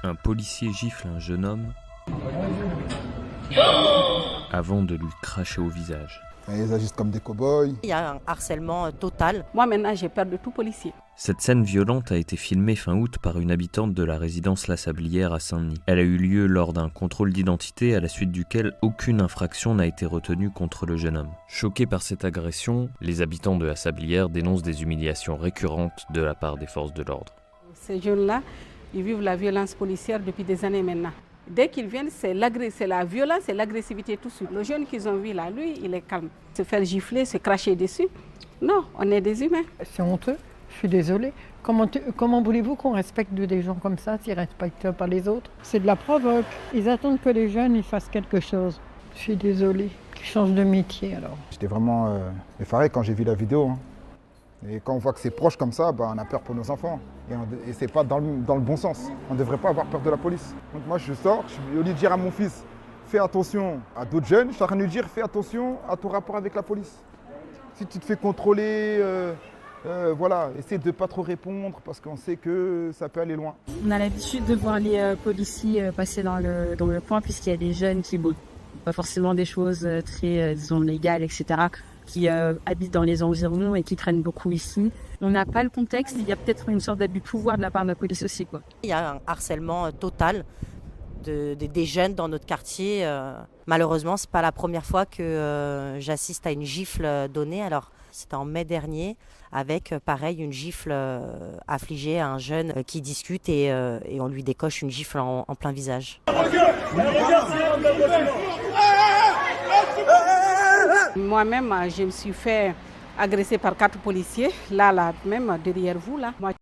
Un policier gifle un jeune homme avant de lui cracher au visage. Ils agissent comme des cow-boys. Il y a un harcèlement total. Moi maintenant j'ai peur de tout policier. Cette scène violente a été filmée fin août par une habitante de la résidence La Sablière à Saint-Denis. Elle a eu lieu lors d'un contrôle d'identité à la suite duquel aucune infraction n'a été retenue contre le jeune homme. Choqués par cette agression, les habitants de La Sablière dénoncent des humiliations récurrentes de la part des forces de l'ordre. Ces jeunes-là, ils vivent la violence policière depuis des années maintenant. Dès qu'ils viennent, c'est la violence et l'agressivité tout de suite. Le jeune qu'ils ont vu là, lui, il est calme. Se faire gifler, se cracher dessus, non, on est des humains. C'est honteux, je suis désolée. Comment voulez-vous qu'on respecte des gens comme ça s'ils ne respectent pas les autres? C'est de la provoque. Ils attendent que les jeunes ils fassent quelque chose. Je suis désolée, qu'ils changent de métier alors. J'étais vraiment effaré quand j'ai vu la vidéo. Et quand on voit que c'est proche comme ça, on a peur pour nos enfants. Et c'est pas dans le bon sens. On ne devrait pas avoir peur de la police. Donc moi je sors, au lieu de dire à mon fils, fais attention à d'autres jeunes, je suis en train de lui dire, fais attention à ton rapport avec la police. Si tu te fais contrôler, voilà, essaie de ne pas trop répondre parce qu'on sait que ça peut aller loin. On a l'habitude de voir les policiers passer dans le coin puisqu'il y a des jeunes qui ne pas forcément des choses très, disons, légales, etc., qui habitent dans les environs et qui traînent beaucoup ici. On n'a pas le contexte, il y a peut-être une sorte d'abus de pouvoir de la part de la police aussi, quoi. Il y a un harcèlement total des jeunes dans notre quartier. Malheureusement, ce n'est pas la première fois que j'assiste à une gifle donnée. Alors, c'était en mai dernier, avec pareil une gifle affligée à un jeune qui discute et on lui décoche une gifle en plein visage. Moi-même, je me suis fait agresser par 4 policiers, là, même derrière vous, là.